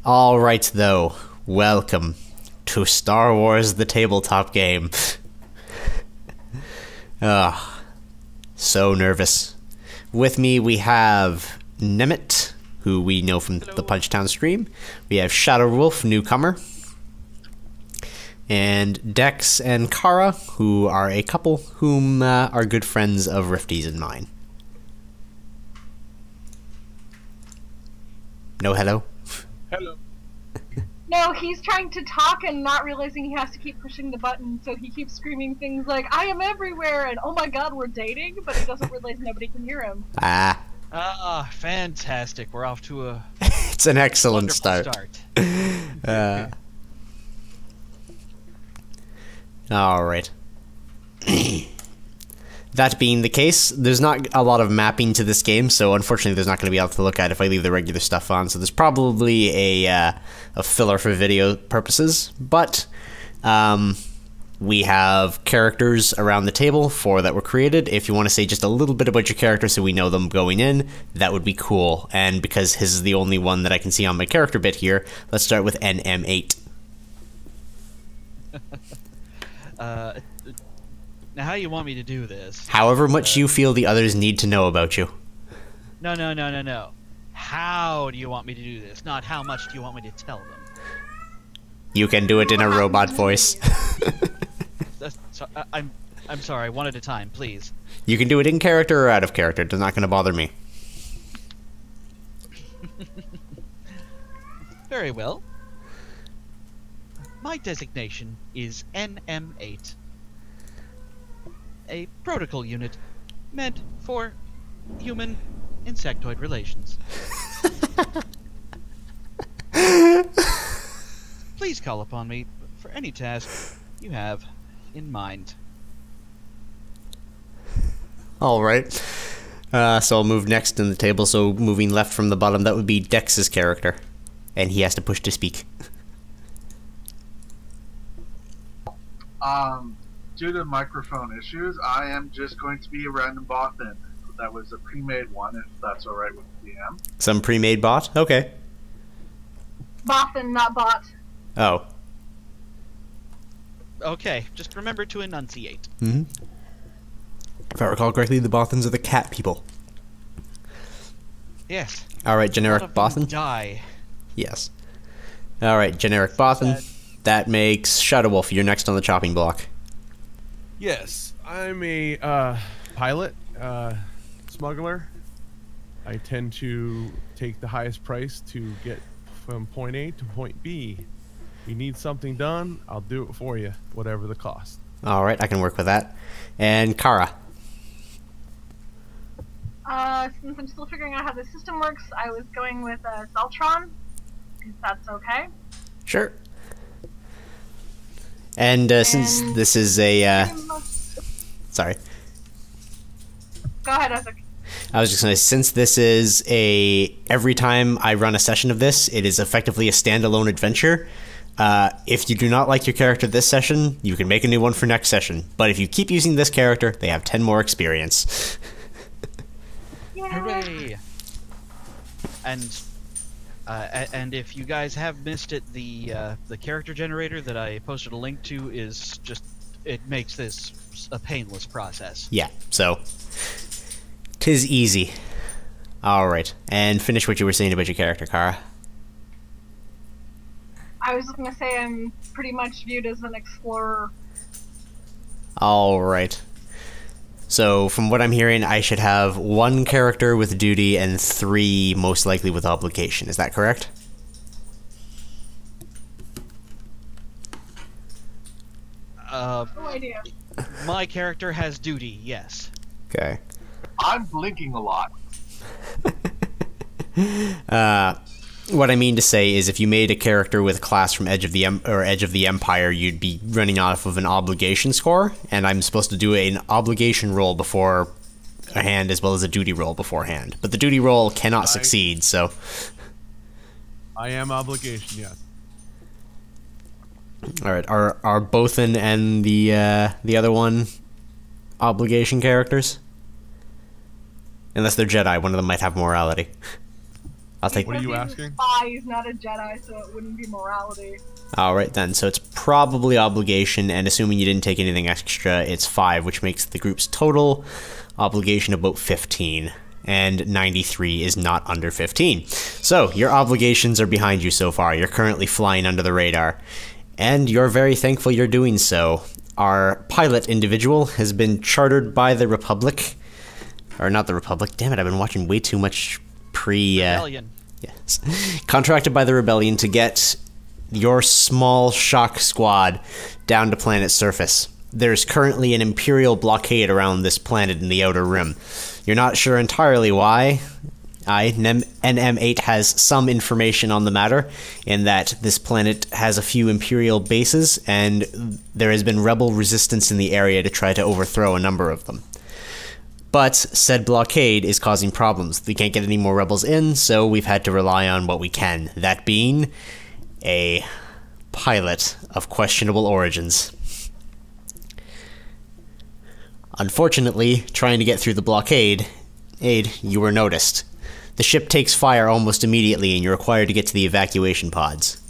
Alright though, welcome to Star Wars the Tabletop game. So nervous. With me we have Nemit, who we know from the Punchtown stream. We have Shadow Wolf, newcomer. And Dex and Kara, who are a couple whom are good friends of Rifty's and mine. No hello? Hello. No, he's trying to talk and not realizing he has to keep pushing the button, so he keeps screaming things like, I am everywhere, and oh my god, we're dating, but he doesn't realize nobody can hear him. Fantastic. We're off to a It's an excellent start. Alright. That being the case, there's not a lot of mapping to this game, so unfortunately there's not going to be able to look at if I leave the regular stuff on, so there's probably a filler for video purposes, but we have characters around the table, 4 that were created. If you want to say just a little bit about your character so we know them going in, that would be cool, and because his is the only one that I can see on my character bit here, let's start with NM8. Now, how you want me to do this? However much you feel the others need to know about you. No. How do you want me to do this? Not how much do you want me to tell them? You can do it in a robot voice. I'm sorry, one at a time, please. You can do it in character or out of character. It's not going to bother me. Very well. My designation is NM8. A protocol unit meant for human-insectoid relations. Please call upon me for any task you have in mind. Alright. So I'll move next in the table, so moving left from the bottom, that would be Dex's character. And he has to push to speak. Due to microphone issues, I am just going to be a random bot then. That was a pre-made one, if that's alright with the DM. Some pre-made bot? Okay. Bothan, not bot. Oh. Okay, just remember to enunciate. Mm-hmm. If I recall correctly, the Bothans are the cat people. Yes. Alright, generic Bothan? Die. Yes. Alright, generic Bothan. That makes Shadow Wolf. You're next on the chopping block. Yes, I'm a pilot, smuggler. I tend to take the highest price to get from point A to point B. If you need something done, I'll do it for you, whatever the cost. Alright, I can work with that. And Kara. Since I'm still figuring out how the system works, I was going with Zeltron, if that's okay. Sure. And since this is a sorry. Go ahead, Isaac. I was just gonna say, since this is every time I run a session of this, it is effectively a standalone adventure. If you do not like your character this session, you can make a new one for next session. But if you keep using this character, they have 10 more experience. Hooray! And if you guys have missed it, the character generator that I posted a link to is just, it makes this a painless process. Yeah, so 'tis easy. Alright, and finish what you were saying about your character, Kara. I was just gonna say I'm pretty much viewed as an explorer. Alright. So, from what I'm hearing, I should have 1 character with duty and 3 most likely with obligation. Is that correct? No idea. My character has duty, yes. Okay. I'm blinking a lot. What I mean to say is, if you made a character with class from Edge of the Empire, you'd be running off of an obligation score, and I'm supposed to do an obligation roll before a hand as well as a duty roll beforehand. But the duty roll cannot succeed, so. I am obligation, yes. All right, are Bothan and the other one obligation characters? Unless they're Jedi, one of them might have morality. I'll take. What are you He's a asking? spy, he's not a Jedi, so it wouldn't be morality. Alright then, so it's probably obligation, and assuming you didn't take anything extra, it's 5, which makes the group's total obligation about 15. And 93 is not under 15. So, your obligations are behind you so far. You're currently flying under the radar. And you're very thankful you're doing so. Our pilot individual has been chartered by the Republic. Or not the Republic, damn it, I've been watching way too much Rebellion. Yes. Contracted by the Rebellion to get your small shock squad down to planet's surface. There's currently an Imperial blockade around this planet in the Outer Rim. You're not sure entirely why. NM8 has some information on the matter, in that this planet has a few Imperial bases, and there has been rebel resistance in the area to try to overthrow a number of them. But said blockade is causing problems. We can't get any more rebels in, so we've had to rely on what we can. That being a pilot of questionable origins. Unfortunately, trying to get through the blockade, you were noticed. The ship takes fire almost immediately, and you're required to get to the evacuation pods.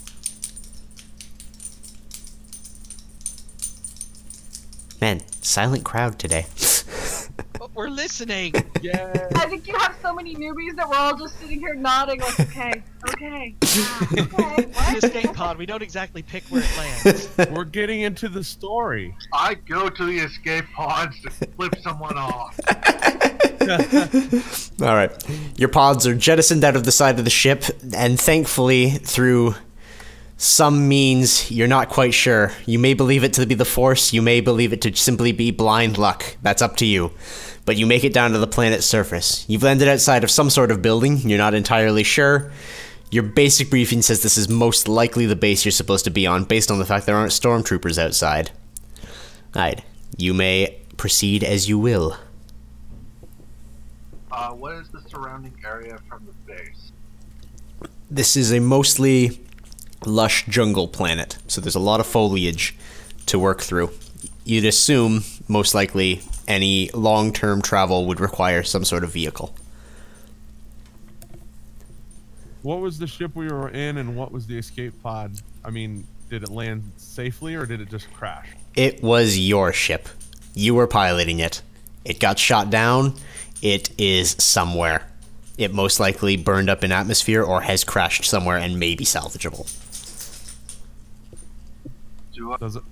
Man, silent crowd today. But we're listening. Yeah. I think you have so many newbies that we're all just sitting here nodding like, okay, okay, yeah, okay. The What? escape pod, we don't exactly pick where it lands. We're getting into the story. I go to the escape pods to flip someone off. Alright. Your pods are jettisoned out of the side of the ship, and thankfully, through some means, you're not quite sure. You may believe it to be the Force, you may believe it to simply be blind luck. That's up to you. But you make it down to the planet's surface. You've landed outside of some sort of building, you're not entirely sure. Your basic briefing says this is most likely the base you're supposed to be on, based on the fact there aren't stormtroopers outside. Alright. You may proceed as you will. What is the surrounding area from the base? This is a mostly lush jungle planet, so there's a lot of foliage to work through. You'd assume, most likely, any long-term travel would require some sort of vehicle. What was the ship we were in, and what was the escape pod? I mean, did it land safely, or did it just crash? It was your ship. You were piloting it. It got shot down. It is somewhere. It most likely burned up in atmosphere or has crashed somewhere and may be salvageable. Does it?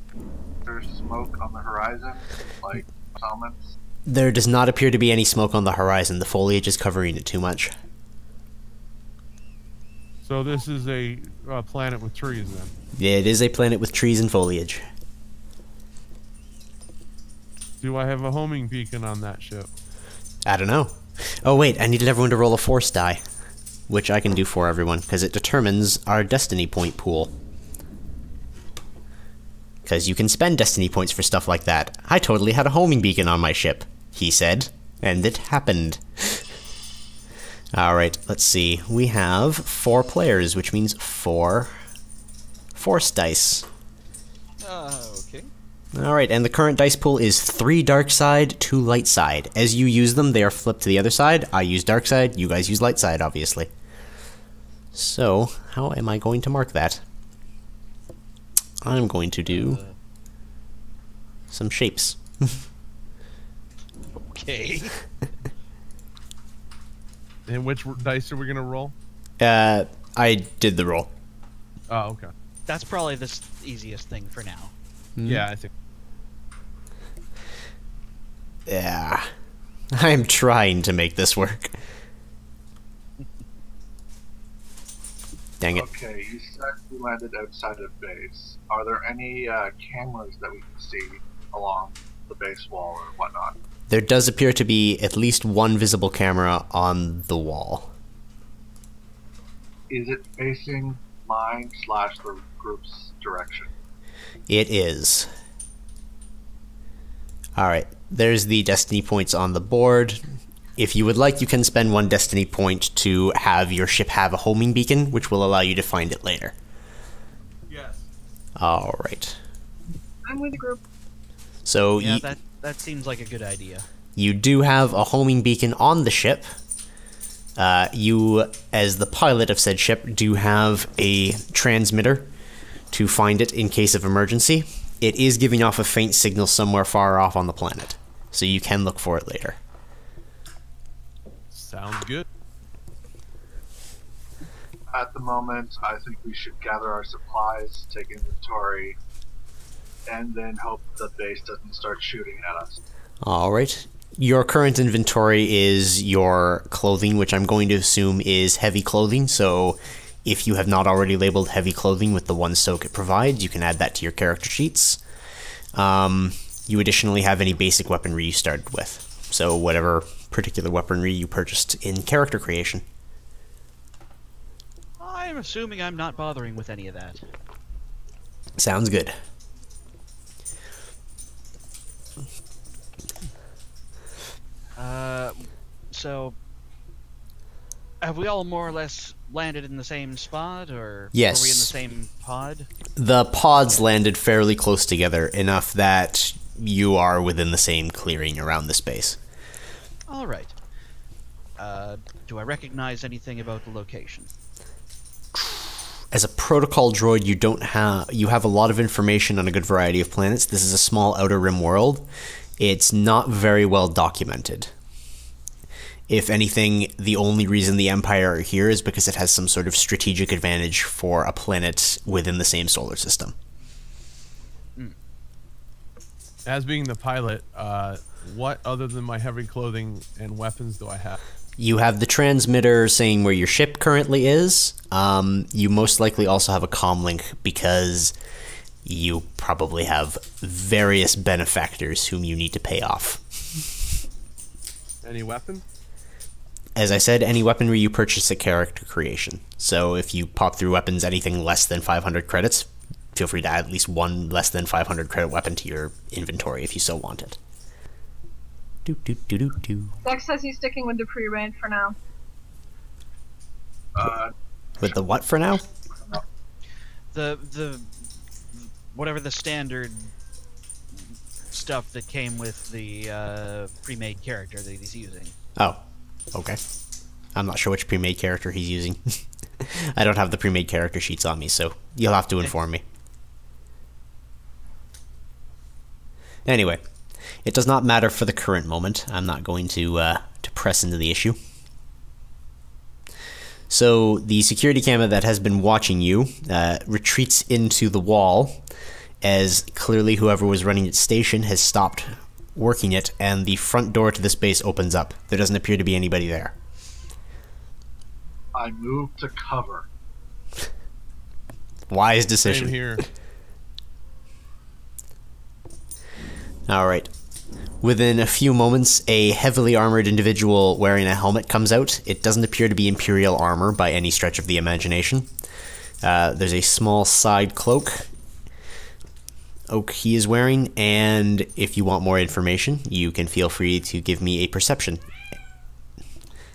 There's smoke on the horizon, like comments. There does not appear to be any smoke on the horizon. The foliage is covering it too much. So this is a planet with trees, then. It is a planet with trees and foliage. Do I have a homing beacon on that ship? I don't know. Oh wait, I needed everyone to roll a force die, which I can do for everyone, because it determines our destiny point pool. Because you can spend destiny points for stuff like that. I totally had a homing beacon on my ship, he said, and it happened. Alright, let's see. We have 4 players, which means 4 force dice. Okay. Alright, and the current dice pool is 3 dark side, 2 light side. As you use them, they are flipped to the other side. I use dark side, you guys use light side, obviously. So, how am I going to mark that? I'm going to do some shapes. Okay. And which dice are we gonna roll? I did the roll. Oh, okay. That's probably the easiest thing for now. Yeah, I think. Yeah. I'm trying to make this work. Dang it. Okay, you said you landed outside of base. Are there any cameras that we can see along the base wall or whatnot? There does appear to be at least one visible camera on the wall. Is it facing mine / the group's direction? It is. Alright, there's the destiny points on the board. If you would like, you can spend 1 destiny point to have your ship have a homing beacon, which will allow you to find it later. Yes. Alright. I'm with the group. So Yeah, that seems like a good idea. you do have a homing beacon on the ship. You, as the pilot of said ship, do have a transmitter to find it in case of emergency. It is giving off a faint signal somewhere far off on the planet, so you can look for it later. Sounds good. At the moment, I think we should gather our supplies, take inventory, and then hope the base doesn't start shooting at us. Alright. Your current inventory is your clothing, which I'm going to assume is heavy clothing, so if you have not already labeled heavy clothing with the one soak it provides, you can add that to your character sheets. You additionally have any basic weaponry you started with, so whatever particular weaponry you purchased in character creation. I'm assuming I'm not bothering with any of that. Sounds good. So have we all more or less landed in the same spot, or Yes. are we in the same pod? The pods landed fairly close together, enough that you are within the same clearing around the space. All right. Do I recognize anything about the location? As a protocol droid, you have a lot of information on a good variety of planets. This is a small outer rim world. It's not very well documented. If anything, the only reason the Empire are here is because it has some sort of strategic advantage for a planet within the same solar system. As being the pilot, what other than my heavy clothing and weapons do I have? You have the transmitter saying where your ship currently is. You most likely also have a comm link because you probably have various benefactors whom you need to pay off. Any weapon? As I said, any weaponry you purchase at character creation. So if you pop through weapons anything less than 500 credits, feel free to add at least one less than 500 credit weapon to your inventory if you so want it. Dex says he's sticking with the pre-range for now. With the what for now? The whatever the standard stuff that came with the pre-made character that he's using. Oh, okay. I'm not sure which pre-made character he's using. I don't have the pre-made character sheets on me, so you'll have to inform me. Anyway, it does not matter for the current moment. I'm not going to press into the issue. So the security camera that has been watching you retreats into the wall, as clearly whoever was running its station has stopped working it, and the front door to this base opens up. There doesn't appear to be anybody there. I move to cover. Wise decision. Same here. Alright. Within a few moments, a heavily armored individual wearing a helmet comes out. It doesn't appear to be Imperial armor by any stretch of the imagination. There's a small side cloak he is wearing, and if you want more information, you can feel free to give me a perception.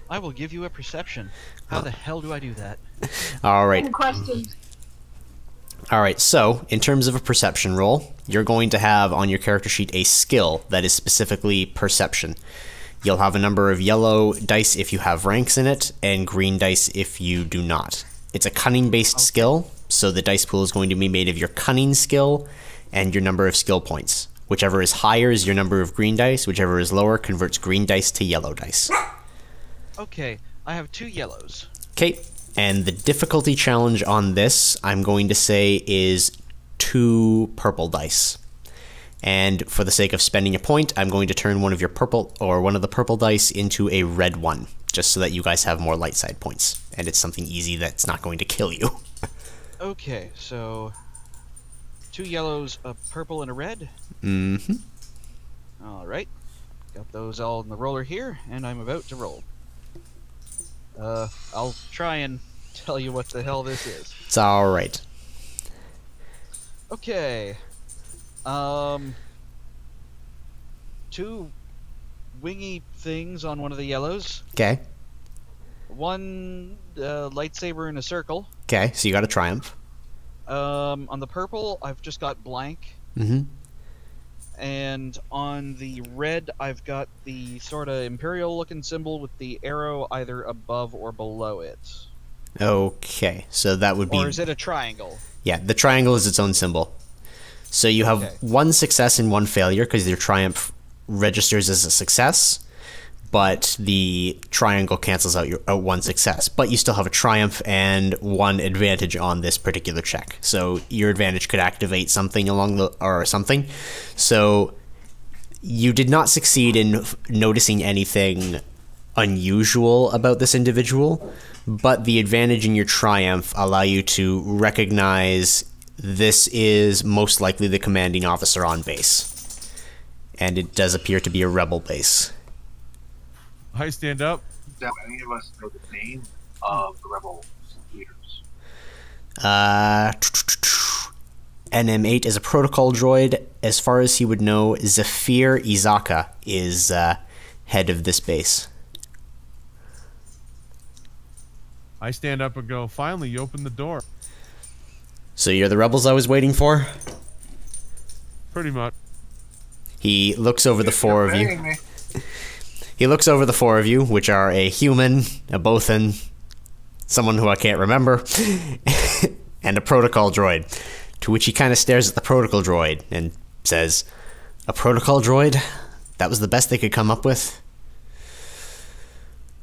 I will give you a perception. How the hell do I do that? Alright. Any questions? Alright, so, in terms of a perception roll, you're going to have on your character sheet a skill that is specifically perception. You'll have a number of yellow dice if you have ranks in it, and green dice if you do not. It's a cunning-based skill, so the dice pool is going to be made of your cunning skill and your number of skill points. Whichever is higher is your number of green dice, whichever is lower converts green dice to yellow dice. Okay, I have 2 yellows. Okay, and the difficulty challenge on this, I'm going to say, is 2 purple dice. And for the sake of spending a point, I'm going to turn one of the purple dice into a red one, just so that you guys have more light side points. And it's something easy that's not going to kill you. Okay, so 2 yellows, a purple, and a red. Mm-hmm. Alright. Got those all in the roller here, and I'm about to roll. I'll try and tell you what the hell this is. It's alright. Okay. 2 wingy things on one of the yellows. Okay. 1 lightsaber in a circle. Okay, so you got a triumph. On the purple, I've just got blank. Mm-hmm. and on the red, I've got the sort of Imperial-looking symbol with the arrow either above or below it. Okay, so that would be... Or is it a triangle? Yeah, the triangle is its own symbol. So you have one success and one failure because your triumph registers as a success, but the triangle cancels out your one success. But you still have a triumph and one advantage on this particular check. So your advantage could activate something along the or something. So you did not succeed in noticing anything unusual about this individual, but the advantage in your triumph allow you to recognize this is most likely the commanding officer on base. And it does appear to be a rebel base. I stand up. Do any of us know the name of the rebel leaders? NM8 is a protocol droid. As far as he would know, Zephyr Izaka is head of this base. I stand up and go, finally, you opened the door. So you're the rebels I was waiting for? Pretty much. He looks over the four of you. You're me. He looks over the four of you, which are a human, a Bothan, someone who I can't remember, and a protocol droid. To which he kind of stares at the protocol droid and says, "A protocol droid? That was the best they could come up with?"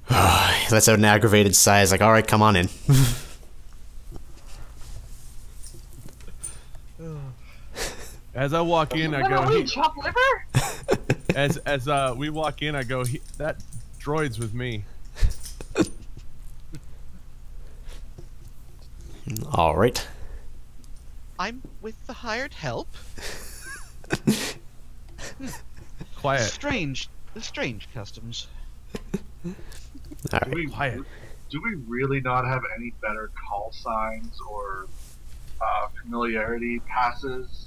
He lets out an aggravated sigh. He's like, "All right, come on in." As I walk in, I go, Wait, chop liver? as we walk in, I go, that droid's with me. All right. I'm with the hired help. Quiet. Strange customs. All Do right. we, Quiet. do we really not have any better call signs or familiarity passes?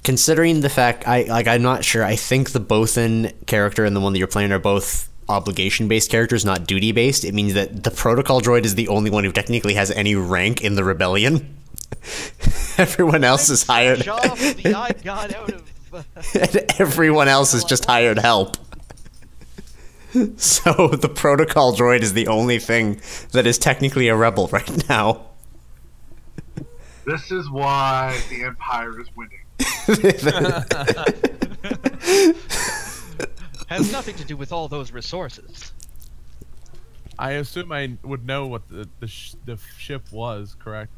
Considering the fact, I'm not sure. I think the Bothan character and the one that you're playing are both obligation-based characters, not duty-based. It means that the protocol droid is the only one who technically has any rank in the rebellion. Everyone else is hired. Job the I got out of. And everyone else is just hired help. So the protocol droid is the only thing that is technically a rebel right now. This is why the Empire is winning. Has nothing to do with all those resources. I assume I would know what the ship was, correct?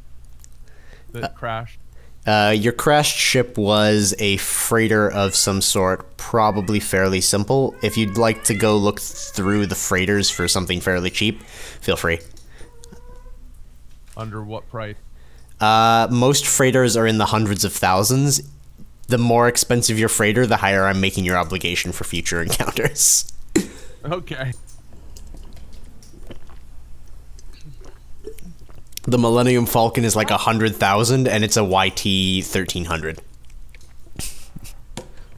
That crashed. Your crashed ship was a freighter of some sort, probably fairly simple. If you'd like to go look through the freighters for something fairly cheap, feel free. Under what price? Most freighters are in the hundreds of thousands. The more expensive your freighter, the higher I'm making your obligation for future encounters. Okay. The Millennium Falcon is like 100,000, and it's a YT 1300.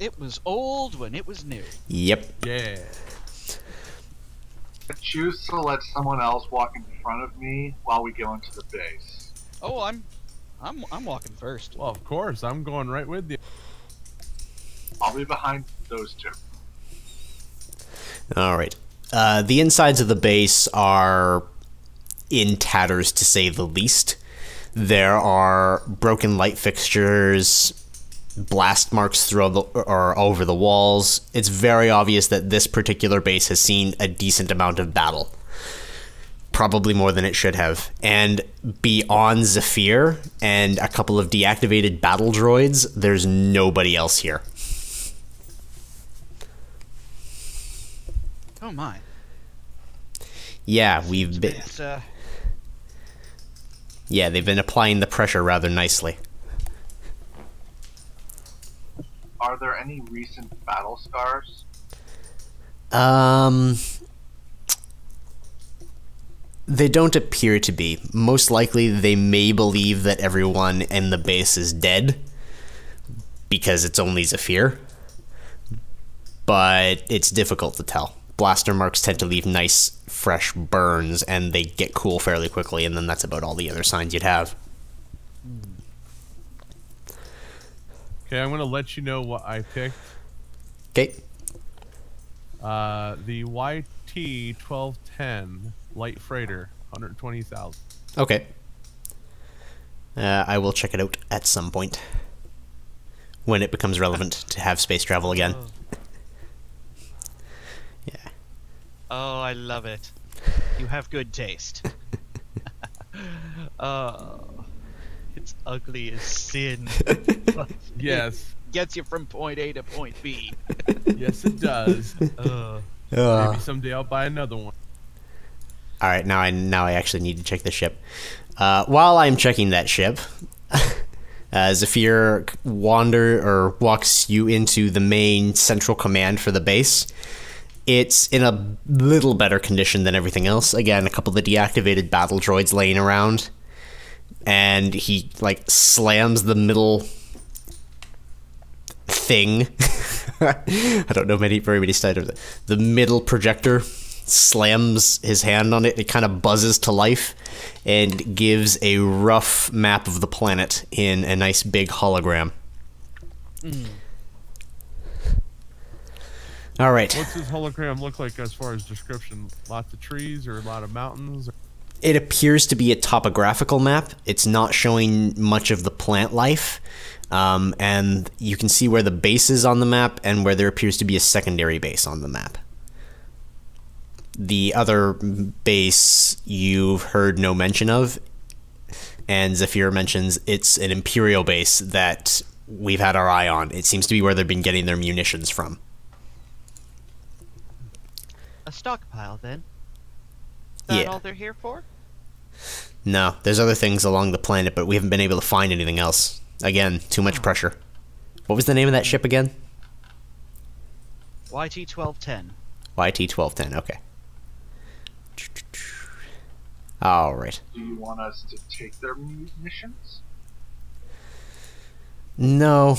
It was old when it was new. Yep. Yeah. I choose to let someone else walk in front of me while we go into the base. Oh, I'm walking first. Well, of course, I'm going right with you. I'll be behind those two. All right. The insides of the base are in tatters, to say the least. There are broken light fixtures, blast marks through or over the walls. It's very obvious that this particular base has seen a decent amount of battle. Probably more than it should have. And beyond Zephyr and a couple of deactivated battle droids, there's nobody else here. Oh my. Yeah, we've been... Yeah, they've been applying the pressure rather nicely. Are there any recent battle scars? They don't appear to be. Most likely, they may believe that everyone in the base is dead because it's only Zephyr, but it's difficult to tell. Blaster marks tend to leave nice, fresh burns, and they get cool fairly quickly, and then that's about all the other signs you'd have. Okay, I'm gonna let you know what I picked. Okay. The YT 1210 light freighter, 120,000. Okay. I will check it out at some point when it becomes relevant to have space travel again. Oh. Yeah. Oh, I love it. You have good taste. Oh, it's ugly as sin. But Yes. it gets you from point A to point B. Yes, it does. Maybe someday I'll buy another one. All right, now I actually need to check the ship. While I'm checking that ship, Zephyr walks you into the main central command for the base. It's in a little better condition than everything else. Again, a couple of the deactivated battle droids laying around, and he like slams the middle thing. I don't know very many styles. The middle projector slams his hand on it. It kind of buzzes to life and gives a rough map of the planet in a nice big hologram. All right. What's his hologram look like as far as description? Lots of trees or a lot of mountains? It appears to be a topographical map. It's not showing much of the plant life. And you can see where the base is on the map and where there appears to be a secondary base on the map. The other base you've heard no mention of, and Zephyr mentions it's an Imperial base that we've had our eye on. It seems to be where they've been getting their munitions from. A stockpile, then? Is that Yeah. all they're here for? No, there's other things along the planet, but we haven't been able to find anything else. Again, too much pressure. What was the name of that ship again? YT 1210. YT 1210, okay. All right. Do you want us to take their munitions? No.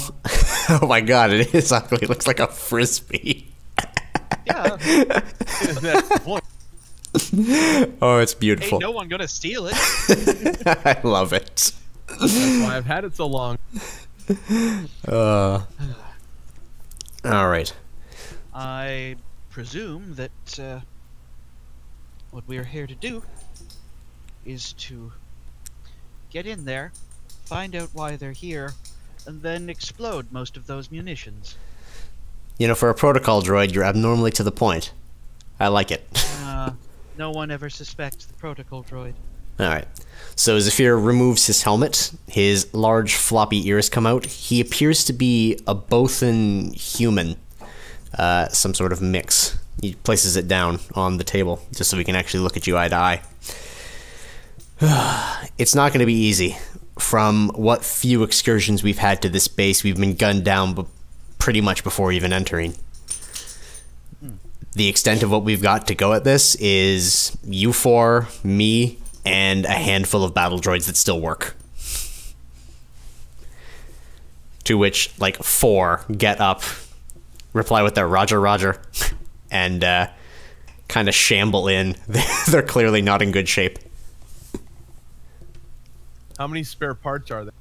Oh my god, it is ugly. It looks like a frisbee. Yeah. That's the point. Oh, it's beautiful. Ain't no one gonna steal it. I love it. That's why I've had it so long. All right. I presume that what we are here to do is to get in there, find out why they're here, and then explode most of those munitions. You know, for a protocol droid, you're abnormally to the point. I like it. No one ever suspects the protocol droid. Alright. So Zephyr removes his helmet. His large floppy ears come out. He appears to be a Bothan human. Some sort of mix. He places it down on the table, just so we can actually look at you eye to eye. It's not going to be easy. From what few excursions we've had to this base, we've been gunned down pretty much before even entering. The extent of what we've got to go at this is you four, me, and a handful of battle droids that still work. To which, like, 4 get up, reply with their Roger, Roger, and kind of shamble in. They're clearly not in good shape. How many spare parts are there?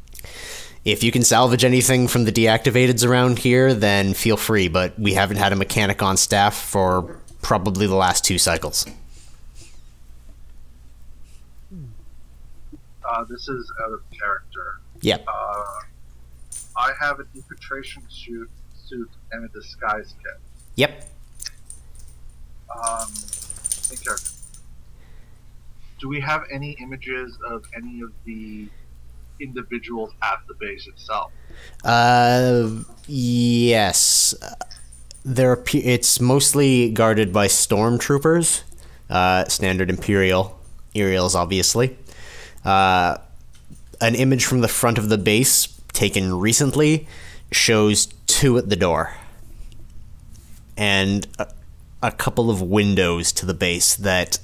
If you can salvage anything from the deactivateds around here, then feel free, but we haven't had a mechanic on staff for probably the last 2 cycles. This is out of character. Yep. I have an infiltration suit and a disguise kit. Yep. In character. Do we have any images of any of the individuals at the base itself? Yes. It's mostly guarded by stormtroopers. Standard Imperials, obviously. An image from the front of the base, taken recently, shows 2 at the door. And a couple of windows to the base that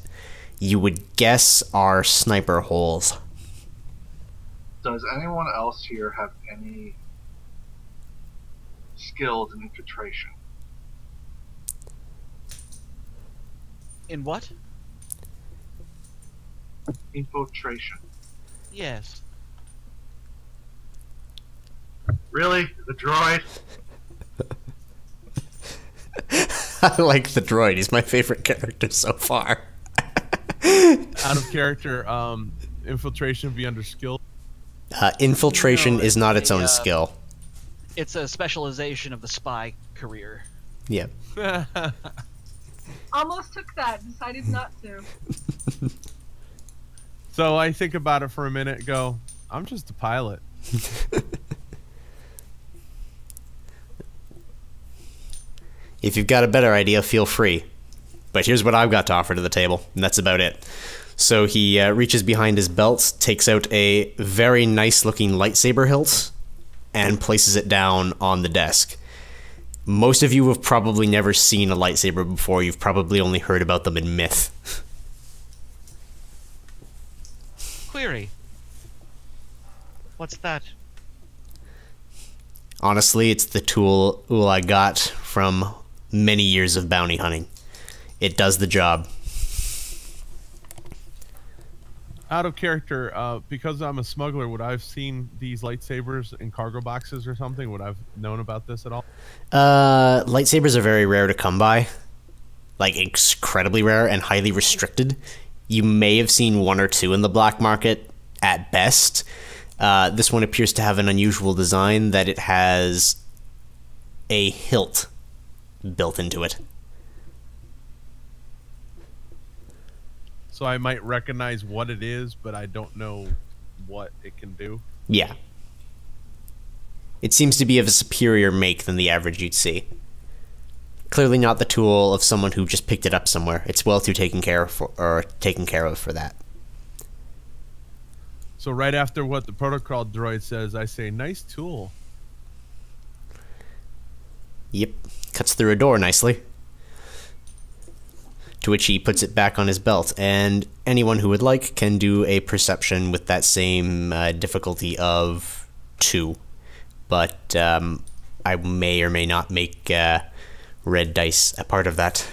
you would guess are sniper holes. Does anyone else here have any skills in infiltration? In what? Infiltration. Yes. Really? The droid? I like the droid. He's my favorite character so far. Out of character, infiltration would be under skill. Infiltration No, is not its a, own skill. It's a specialization of the spy career. Yeah. Almost took that, decided not to. So I think about it for a minute, go, I'm just a pilot. If you've got a better idea, feel free. But here's what I've got to offer to the table, and that's about it. So he reaches behind his belt, takes out a very nice-looking lightsaber hilt, and places it down on the desk. Most of you have probably never seen a lightsaber before. You've probably only heard about them in myth. Query. What's that? Honestly, it's the tool I got from many years of bounty hunting. It does the job. Out of character, because I'm a smuggler, would I have seen these lightsabers in cargo boxes or something? Would I have known about this at all? Lightsabers are very rare to come by. Like, incredibly rare and highly restricted. You may have seen one or two in the black market at best. This one appears to have an unusual design that it has a hilt built into it. So I might recognize what it is, but I don't know what it can do. Yeah. It seems to be of a superior make than the average you'd see. Clearly not the tool of someone who just picked it up somewhere. It's well too taken care of for that. So right after what the protocol droid says, I say, nice tool. Yep. Cuts through a door nicely. To which he puts it back on his belt, and anyone who would like can do a perception with that same difficulty of 2. But I may or may not make red dice a part of that.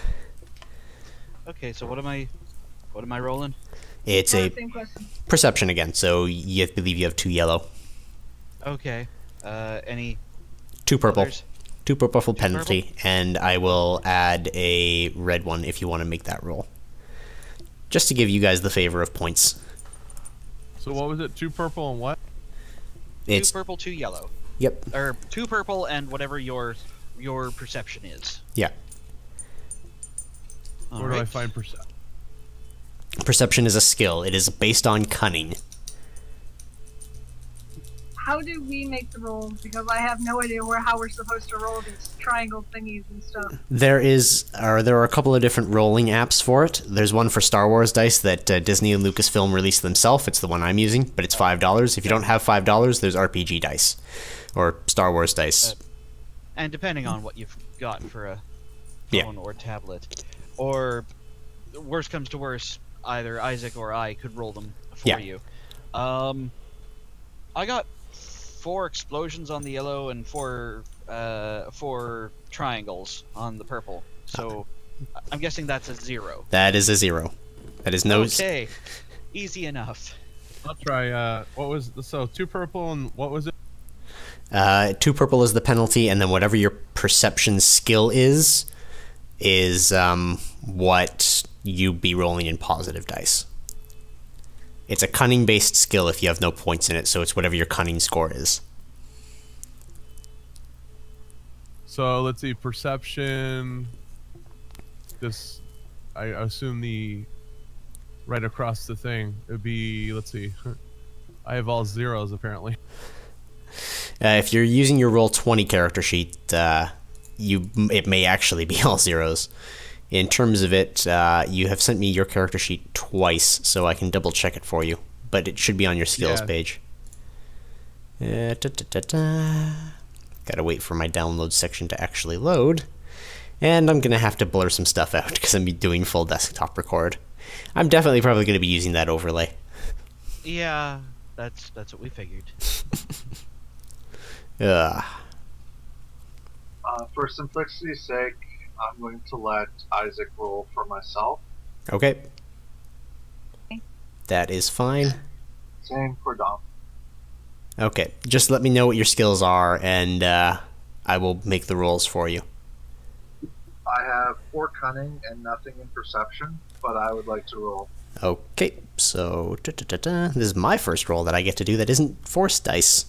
Okay, so what am I rolling? It's a Same question. perception again, so you believe you have 2 yellow. Okay. Any 2 purple. others? 2 purple for 2 penalty, and I will add a red one if you want to make that roll. Just to give you guys the favor of points. So what was it? 2 purple and what? 2 It's purple, 2 yellow. Yep. Or 2 purple and whatever your perception is. Yeah. Where do I find perception? Perception is a skill. It is based on cunning. How do we make the rolls? Because I have no idea how we're supposed to roll these triangle thingies and stuff. There are a couple of different rolling apps for it. There's one for Star Wars dice that Disney and Lucasfilm released themselves. It's the one I'm using, but it's $5. If you don't have $5, there's RPG dice or Star Wars dice. And depending on what you've got for a Yeah. phone or tablet, or worst comes to worst, either Isaac or I could roll them for Yeah. you. I got 4 explosions on the yellow and 4 triangles on the purple. So I'm guessing that's a 0. That is a 0. That is no. Okay, easy enough. I'll try, what was, so 2 purple and what was it? 2 purple is the penalty, and then whatever your perception skill is what you'd be rolling in positive dice. It's a cunning-based skill if you have no points in it, so it's whatever your cunning score is. So let's see, perception. This, I assume the right across the thing. It'd be, let's see. I have all 0s apparently. If you're using your Roll20 character sheet, it may actually be all 0s. In terms of it, you have sent me your character sheet twice, so I can double check it for you. But it should be on your skills page. Gotta wait for my download section to actually load. And I'm gonna have to blur some stuff out because I'm doing full desktop record. I'm definitely probably gonna be using that overlay. Yeah, that's what we figured. For simplicity's sake, I'm going to let Isaac roll for myself. Okay. That is fine. Same for Dom. Okay, just let me know what your skills are, and I will make the rolls for you. I have 4 cunning and nothing in perception, but I would like to roll. Okay, so this is my first roll that I get to do that isn't force dice.